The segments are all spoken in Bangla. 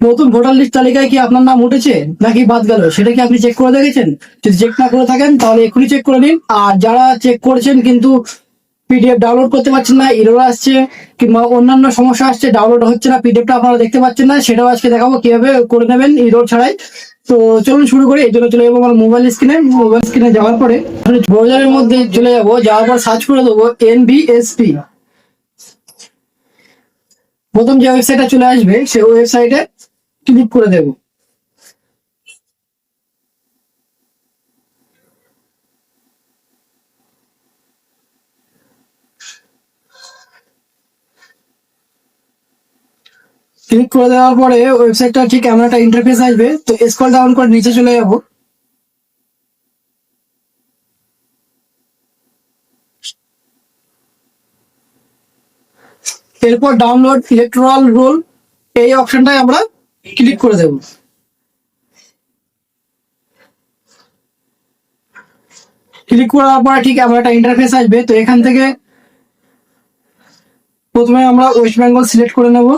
নতুন ভোটার লিস্ট তালিকায় কি আপনার নাম উঠেছে নাকি বাদ গেল, সেটা কি আপনি চেক করে দেখেছেন? যদি চেক না করে থাকেন তাহলে এখনই চেক করে নিন। আর যারা চেক করেছেন কিন্তু পিডিএফ ডাউনলোড করতে পারছেন না, এরর আসছে কিংবা অন্যান্য সমস্যা আসছে, ডাউনলোড হচ্ছে না, পিডিএফটা আপনারা দেখতে পাচ্ছেন না, সেটাও আজকে দেখাবো কিভাবে করে নেবেন এরর ছাড়াই। তো চলুন শুরু করি। এই জন্য চলে যাবো আমার মোবাইল স্ক্রিনে যাওয়ার পরে ব্রাউজারের মধ্যে চলে যাবো, যাওয়ার পর সার্চ করে দেবো NBSP। প্রথম যে ওয়েবসাইটটা চলে আসবে সেই ওয়েবসাইটে ক্লিক করে দেব। ক্লিক করে দেওয়ার পরে ওয়েবসাইটটা ঠিক এমন একটা ইন্টারফেস আসবে। তো স্ক্রল ডাউন করে নিচে চলে যাব। এরপর ডাউনলোড ইলেকট্রাল রোল এই অপশনটায় আমরা ক্লিক করে দেব। ক্লিক করার পরে ঠিক এমন একটা ইন্টারফেস আসবে। তো এখান থেকে প্রথমে আমরা ওয়েস্ট বেঙ্গল সিলেক্ট করে নেব।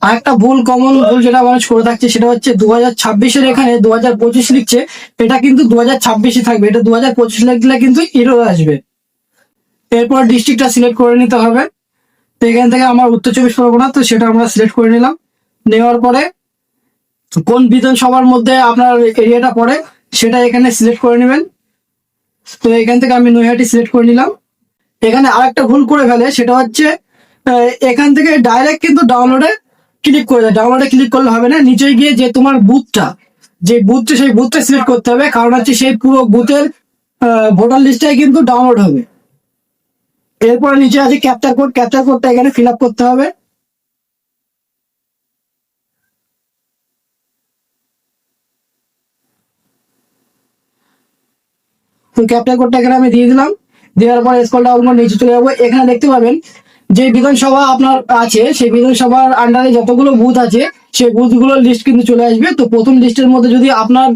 আর একটা কমন ভুল যেটা মানুষ করে থাকছে সেটা হচ্ছে 2026-এর এখানে 2025 লিখছে, এটা কিন্তু 2026-ই থাকবে, এটা 2025 লিখলে কিন্তু এরর আসবে। এরপর ডিস্ট্রিক্টটা সিলেক্ট করে নিতে হবে। তো এখান থেকে আমার উত্তর 24 পরগনা, তো সেটা আমরা সিলেক্ট করে নিলাম। নেওয়ার পরে কোন বিধানসভার মধ্যে আপনার এরিয়াটা পড়ে সেটা এখানে সিলেক্ট করে নেবেন। তো এখান থেকে আমি নৈহাটি সিলেক্ট করে নিলাম। এখানে আরেকটা ভুল করে ফেলে, সেটা হচ্ছে এখান থেকে ডাইরেক্ট কিন্তু ডাউনলোডে ক্লিক করে দেয়। ডাউনলোডে ক্লিক করলে হবে না, নিচে গিয়ে যে তোমার বুথটা, যে বুথটা সেই বুথটা সিলেক্ট করতে হবে, কারণ হচ্ছে সেই পুরো বুথের ভোটার লিস্টটাই কিন্তু ডাউনলোড হবে। এরপরে নিচে আছে ক্যাপচার কোড, ক্যাপচার কোডটা এখানে ফিল আপ করতে হবে। তো ক্যাপচার কোডটা এখানে আমি দিয়ে দিলাম। দেওয়ার পরে স্ক্রল ডাউন করে নিচে চলে যাবো। এখানে দেখতে পাবেন যে বিধানসভা আপনার আছে, সেই বিধানসভার আন্ডারে যতগুলো বুথ আছে সেই বুথগুলোর লিস্ট কিন্তু চলে আসবে। তো প্রথম লিস্টের মধ্যে যদি আপনার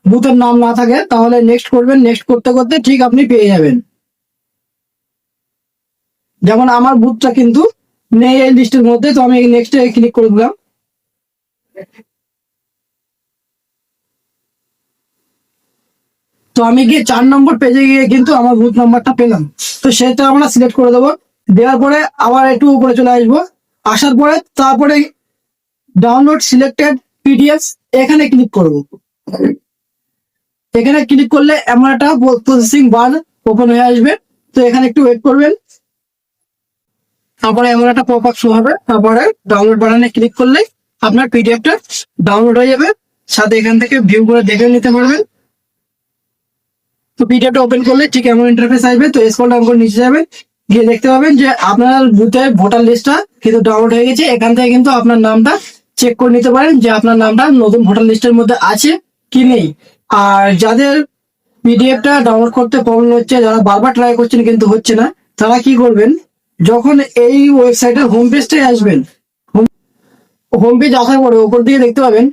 বুথের নাম না থাকে তাহলে নেক্সট করবেন, নেক্সট করতে করতে ঠিক আপনি পেয়ে যাবেন। যেমন আমার বুথটা কিন্তু নেই এই লিস্টের মধ্যে, তো আমি নেক্সটে ক্লিক করে দিলাম। তো আমি গিয়ে 4 নম্বর পেজে গিয়ে কিন্তু আমার বুথ নাম্বারটা পেলাম। তো সেটা আমরা সিলেক্ট করে দেবো। দেওয়ার পরে আবার একটু উপরে চলে আসবো। আসার পরে তারপরে ডাউনলোড সিলেক্টেড পিডিএফ এখানে ক্লিক করব। এখানে ক্লিক করলে এমন একটা প্রসেসিং বার ওপেন হয়ে আসবে। তো এখানে একটু ওয়েট করবেন। তারপরে এমন একটা পপ আপ শো হবে। তারপরে ডাউনলোড বাটনে ক্লিক করলে আপনার পিডিএফটা ডাউনলোড হয়ে যাবে। সাথে এখান থেকে ভিউ করে দেখে নিতে পারবেন। তো পিডিএফটা ওপেন করলে ঠিক এমন ইন্টারফেস আসবে। তো স্ক্রল ডাউন করে নিচে যাবেন, গিয়ে দেখতে পাবেন যে আপনার বুথের ভোটার লিস্টটা কিন্তু ডাউনলোড হয়ে গেছে। এখান থেকে কিন্তু আপনার নামটা চেক করে নিতে পারেন যে আপনার নামটা নতুন ভোটার লিস্টের মধ্যে আছে কি নেই। আর যাদের পিডিএফটা ডাউনলোড করতে প্রবলেম হচ্ছে, যারা বারবার ট্রাই করছেন কিন্তু হচ্ছে না, তারা কি করবেন, যখন এই ওয়েবসাইটের হোম পেজটাই আসবেন, হোম পেজ আসার পরে উপর দিকে দেখতে পাবেন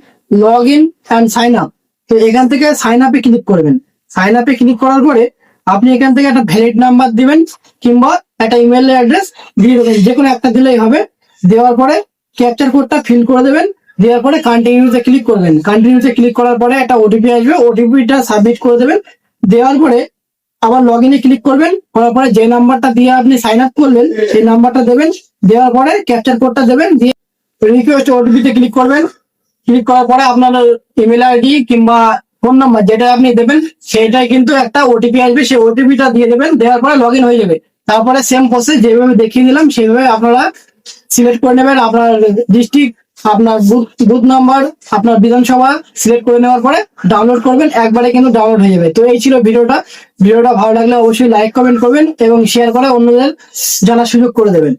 log in and sign up. তো এখান থেকে সাইন আপে ক্লিক করবেন। সাইন আপে ক্লিক করার পরে আপনি এখান থেকে একটা ভ্যালিড নাম্বার দিবেন কিংবা একটা ইমেল অ্যাড্রেস দিয়ে দেবেন, যে কোনো একটা দিলেই হবে। দেওয়ার পরে ক্যাপচার কোডটা ফিল করে দেবেন। দেওয়ার পরে কন্টিনিউতে ক্লিক করবেন। কন্টিনিউতে ক্লিক করার পরে একটা ওটিপি আসবে, ওটিপিটা সাবমিট করে দেবেন। দেওয়ার পরে আবার লগ ইনে ক্লিক করবেন। করার পরে যে নাম্বারটা দিয়ে আপনি সাইন আপ করলেন সেই নাম্বারটা দেবেন। দেওয়ার পরে ক্যাপচার কোডটা দেবেন, দিয়ে রিকোয়েস্ট ওটিপিতে ক্লিক করবেন। ক্লিক করার পরে আপনার ইমেল আইডি কিংবা ফোন নাম্বার যেটা আপনি দেবেন সেটাই কিন্তু একটা ওটিপি আসবে, সেই ওটিপিটা দিয়ে দেবেন। দেওয়ার পরে লগ ইন হয়ে যাবে। তারপরে সেম প্রসেস যেভাবে দেখিয়ে দিলাম সেইভাবে আপনারা সিলেক্ট করে নেবেন আপনার ডিস্ট্রিক্ট, আপনার বুথ নাম্বার, আপনার বিধানসভা সিলেক্ট করে নেওয়ার পরে ডাউনলোড করবেন। একবারে কিন্তু ডাউনলোড হয়ে যাবে। তো এই ছিল ভিডিওটা। ভিডিওটা ভালো লাগলে অবশ্যই লাইক কমেন্ট করবেন এবং শেয়ার করে অন্যদের জানার সুযোগ করে দেবেন।